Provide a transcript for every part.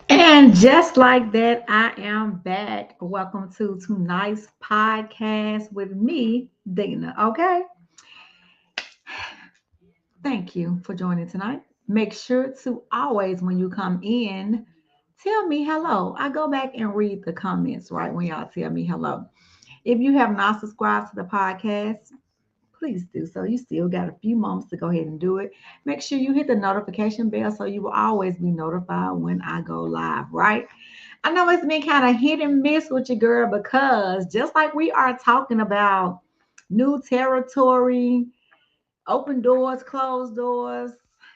And just like that, I am back. Welcome to tonight's podcast with me, Dina. Okay. Thank you for joining tonight. Make sure to always, when you come in, tell me hello. I go back and read the comments, right? When y'all tell me hello. If you have not subscribed to the podcast, please do so. You still got a few moments to go ahead and do it. Make sure you hit the notification bell so you will always be notified when I go live, right? I know it's been kind of hit and miss with your girl because just like we are talking about new territory, open doors, closed doors,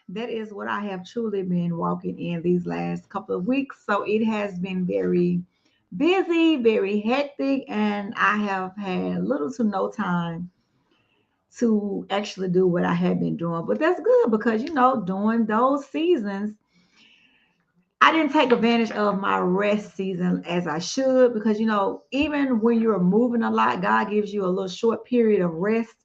that is what I have truly been walking in these last couple of weeks. So it has been very busy, very hectic, and I have had little to no time to actually do what I have been doing. But that's good because, during those seasons, I didn't take advantage of my rest season as I should because, even when you're moving a lot, God gives you a little short period of rest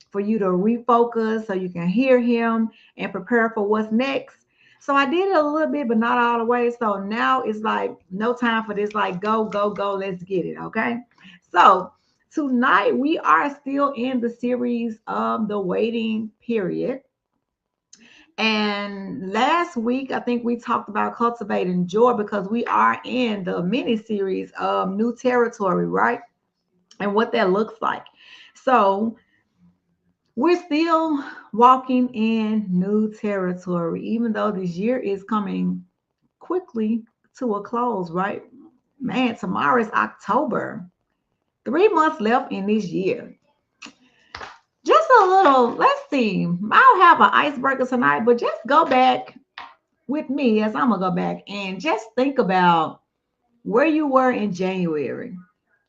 for you to refocus so you can hear Him and prepare for what's next. So I did it a little bit, but not all the way. So now it's like no time for this, like go, go, go, let's get it. Okay. So tonight we are still in the series of the waiting period. And last week, I think we talked about cultivating joy because we are in the mini series of new territory, right? And what that looks like. So we're still walking in new territory, even though this year is coming quickly to a close, right? Man, tomorrow is October. 3 months left in this year. Just a little, let's see. I'll have an icebreaker tonight, but just go back with me as I'm gonna go back and just think about where you were in January.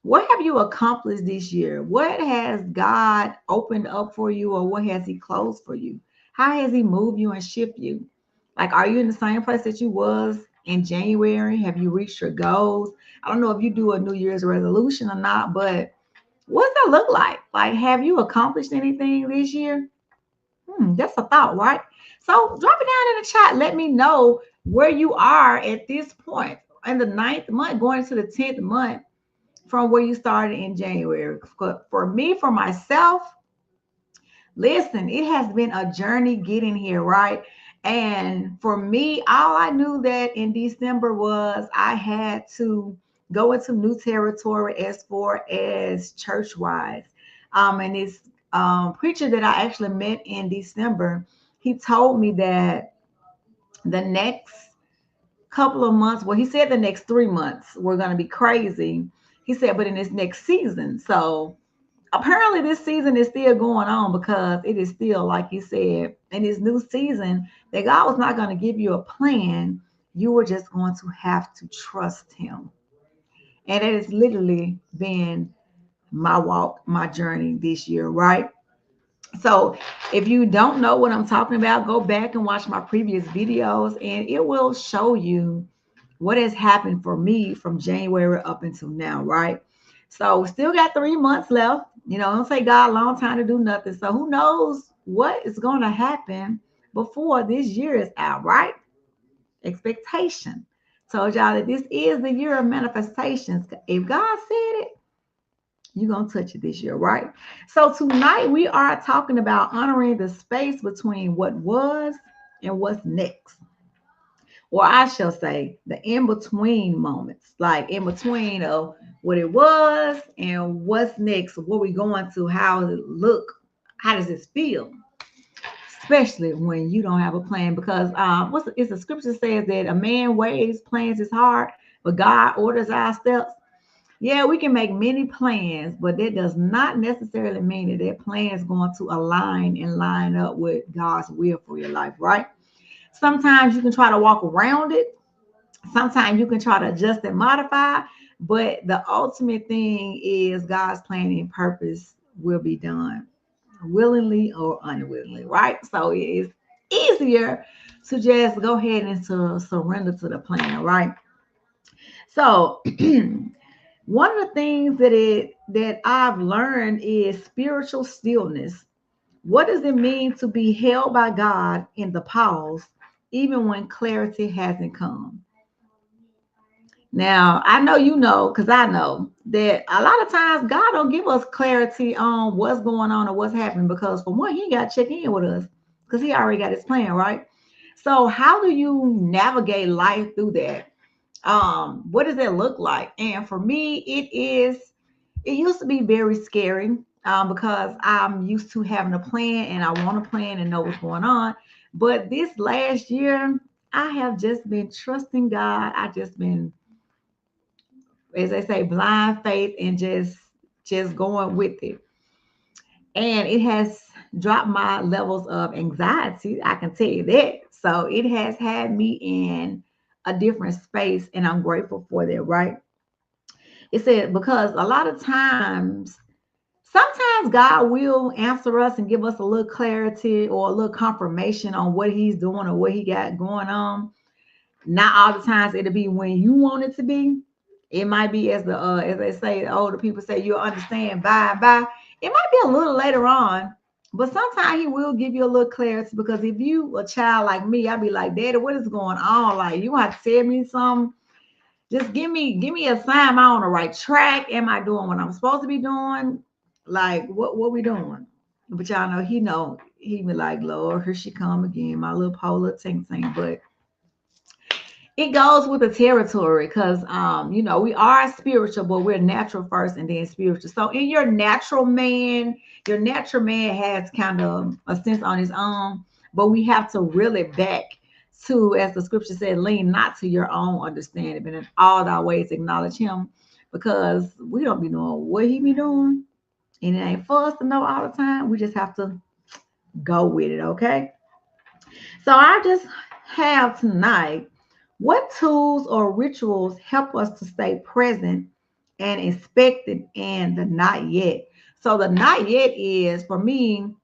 What have you accomplished this year? What has God opened up for you, or what has He closed for you? How has He moved you and shifted you? Like, are you in the same place that you was in January? Have you reached your goals? I don't know if you do a New Year's resolution or not, but what's that look like? Like, have you accomplished anything this year? That's a thought, right? So drop it down in the chat. Let me know where you are at this point in the ninth month, going into the 10th month from where you started in January. For me, for myself, listen, it has been a journey getting here, right? And for me, all I knew that in December was I had to go into new territory as far as church wise. And this preacher that I actually met in December, he told me that the next couple of months, well, he said the next 3 months were going to be crazy. He said, but in this next season. So apparently this season is still going on because it is still, like you said, in this new season, that God was not going to give you a plan. You were just going to have to trust Him. And it has literally been my walk, my journey this year, right? So if you don't know what I'm talking about, go back and watch my previous videos and it will show you what has happened for me from January up until now, right? So still got 3 months left. Don't say God, long time to do nothing. So who knows what is going to happen before this year is out, right? Expectation. Told y'all that this is the year of manifestations. If God said it, you're going to touch it this year, right? So tonight we are talking about honoring the space between what was and what's next. Or I shall say the in between moments, like in between of what it was and what's next, what we going to, how does it look, how does it feel, especially when you don't have a plan. Because it's the scripture says that a man ways plans his heart, but God orders our steps. Yeah, we can make many plans, but that does not necessarily mean that that plan is going to align and line up with God's will for your life, right? Sometimes you can try to walk around it. Sometimes you can try to adjust and modify, but the ultimate thing is God's plan and purpose will be done willingly or unwillingly, right? So it is easier to just go ahead and to surrender to the plan, right? So one of the things that I've learned is spiritual stillness. What does it mean to be held by God in the pause, even when clarity hasn't come. Now, I know you know, because I know that a lot of times God don't give us clarity on what's going on or what's happening because for one, he got to check in with us because he already got his plan, right? So how do you navigate life through that? What does that look like? And for me, it used to be very scary because I'm used to having a plan and I want to plan and know what's going on. But this last year, I have just been trusting God. I just been, as they say, blind faith and just going with it. And it has dropped my levels of anxiety. I can tell you that. So it has had me in a different space, and I'm grateful for that, right? It said because a lot of times, sometimes God will answer us and give us a little clarity or a little confirmation on what He's doing or what He got going on. Not all the times it'll be when you want it to be. It might be as they say, the older people say, you'll understand by and by. It might be a little later on, but sometimes he will give you a little clarity because if you a child like me, I'd be like, Daddy, what is going on? Like you have to tell me something. Just give me a sign. Am I on the right track? Am I doing what I'm supposed to be doing? Like what we doing? But y'all know he be like, Lord, here she come again, my little polar tink tink. But it goes with the territory because we are spiritual, but we're natural first and then spiritual. So in your natural man has kind of a sense on his own, but we have to reel it back to, as the scripture said, lean not to your own understanding, but in all thy ways acknowledge him because we don't be knowing what he be doing. And it ain't for us to know all the time. We just have to go with it, okay? So I just have tonight, what tools or rituals help us to stay present and expectant in the not yet? So the not yet is for me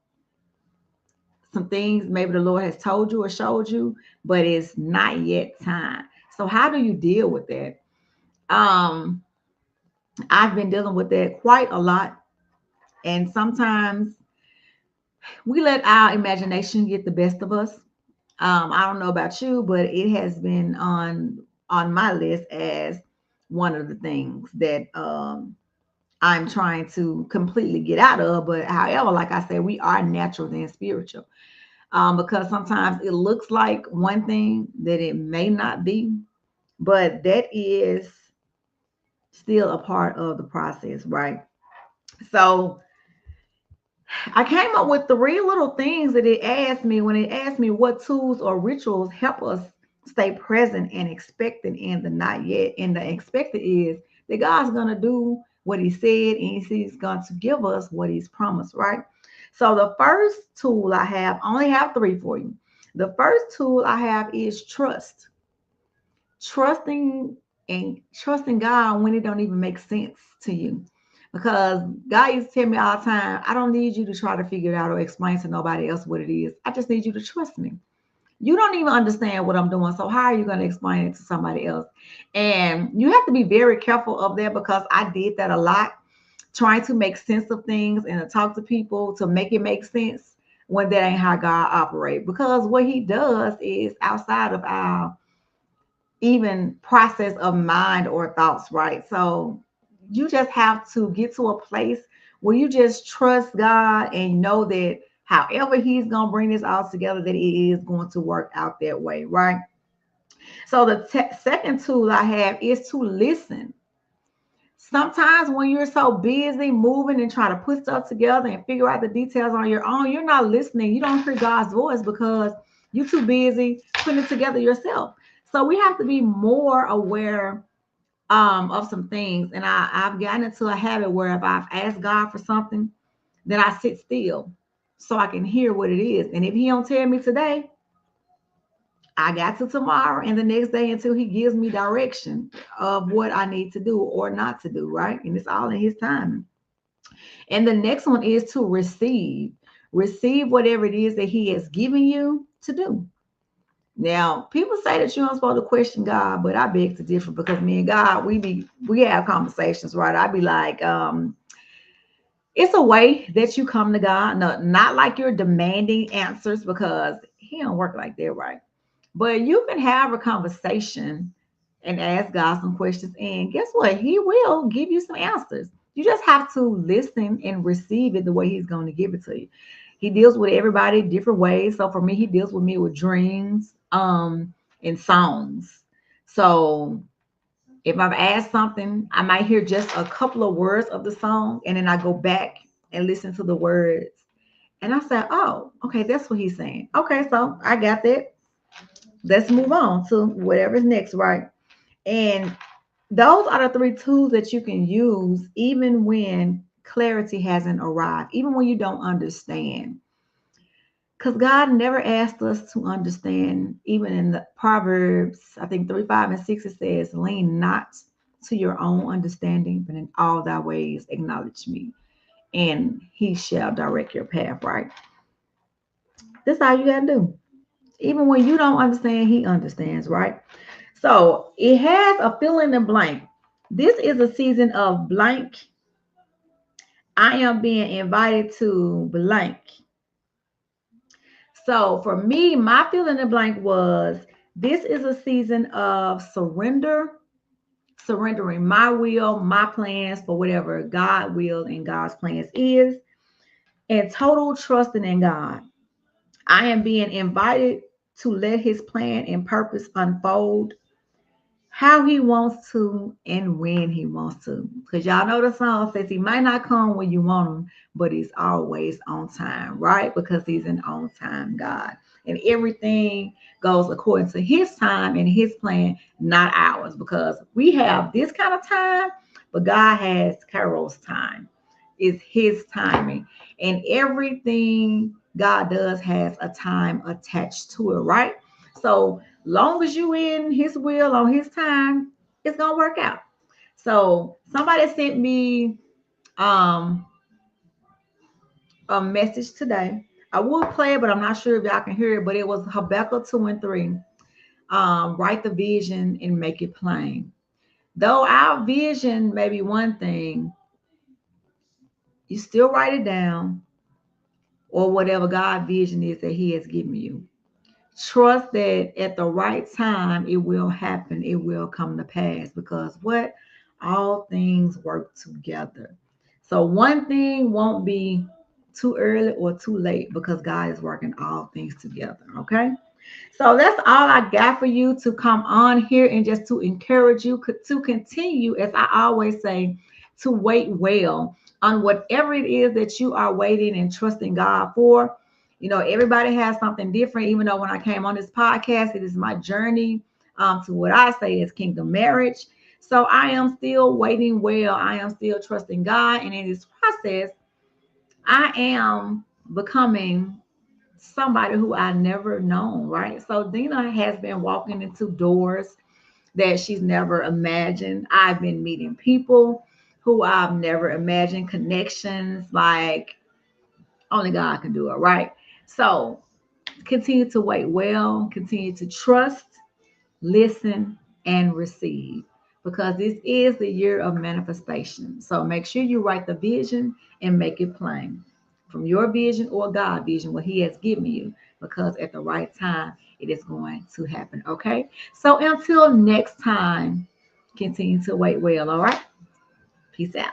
some things maybe the Lord has told you or showed you, but it's not yet time. So how do you deal with that? Um, I've been dealing with that quite a lot, and sometimes we let our imagination get the best of us. I don't know about you, but it has been on my list as one of the things that I'm trying to completely get out of. But however, like I said, we are natural and spiritual. Because sometimes it looks like one thing that it may not be, but that is still a part of the process, right? So I came up with three little things that it asked me when it asked me what tools or rituals help us stay present and expectant in the not yet. And the expected is that God's going to do what he said and he's going to give us what he's promised, right? So the first tool I have, I only have three for you. The first tool I have is trust. Trusting and trusting God when it don't even make sense to you. Because God used to tell me all the time, I don't need you to try to figure it out or explain to nobody else what it is. I just need you to trust me. You don't even understand what I'm doing. So how are you going to explain it to somebody else? And you have to be very careful of that because I did that a lot, trying to make sense of things and to talk to people to make it make sense when that ain't how God operates. Because what he does is outside of our even process of mind or thoughts, right? So you just have to get to a place where you just trust God and know that however he's going to bring this all together, that it is going to work out that way, right? So the second tool I have is to listen. Sometimes when you're so busy moving and trying to put stuff together and figure out the details on your own, you're not listening. You don't hear God's voice because you're too busy putting it together yourself. So we have to be more aware of some things. And I've gotten into a habit where if I've asked God for something, then I sit still so I can hear what it is. And if he don't tell me today, I got to tomorrow and the next day until he gives me direction of what I need to do or not to do, right? And it's all in his time. And the next one is to receive. Receive whatever it is that he has given you to do. Now, people say that you're not supposed to question God, but I beg to differ because me and God, we have conversations, right? I be like, it's a way that you come to God, no, not like you're demanding answers because he don't work like that, right? But you can have a conversation and ask God some questions. And guess what? He will give you some answers. You just have to listen and receive it the way He's going to give it to you. He deals with everybody different ways. So for me, He deals with me with dreams, and songs. So if I've asked something, I might hear just a couple of words of the song, and then I go back and listen to the words. And I said, oh, okay, that's what he's saying. Okay, so I got that. Let's move on to whatever's next, right? And those are the three tools that you can use even when clarity hasn't arrived, even when you don't understand. Because God never asked us to understand, even in the Proverbs, I think 3, 5, and 6, it says, lean not to your own understanding, but in all thy ways acknowledge me, and he shall direct your path, right? That's all you gotta do. Even when you don't understand, he understands, right? So it has a fill in the blank. This is a season of blank. I am being invited to blank. So for me, my fill in the blank was this is a season of surrender, surrendering my will, my plans for whatever God will and God's plans is, and total trusting in God. I am being invited to let his plan and purpose unfold how he wants to and when he wants to. Because y'all know the song says he might not come when you want him, but he's always on time, right? Because he's an on time God. And everything goes according to his time and his plan, not ours. Because we have this kind of time, but God has Kairos time. It's his timing. And everything God does has a time attached to it, right? So long as you in his will on his time, it's gonna work out. So somebody sent me um a message today. I will play it, but I'm not sure if y'all can hear it. But it was Habakkuk 2 and 3. Write the vision and make it plain. Though our vision may be one thing, you still write it down, or whatever God vision is that he has given you. Trust that at the right time it will happen, it will come to pass, because what, all things work together. So one thing won't be too early or too late, because God is working all things together. Okay, so that's all I got for you to come on here and just to encourage you to continue, as I always say, to wait well on whatever it is that you are waiting and trusting God for. You know, everybody has something different, even though when I came on this podcast, it is my journey to what I say is kingdom marriage. So I am still waiting well. I am still trusting God. And in this process, I am becoming somebody who I never known, right? So Dina has been walking into doors that she's never imagined. I've been meeting people who I've never imagined, connections like only God can do it, right? So continue to wait well, continue to trust, listen, and receive, because this is the year of manifestation. So make sure you write the vision and make it plain from your vision or God vision, what he has given you, because at the right time it is going to happen. Okay, so until next time, continue to wait well. All right, peace out.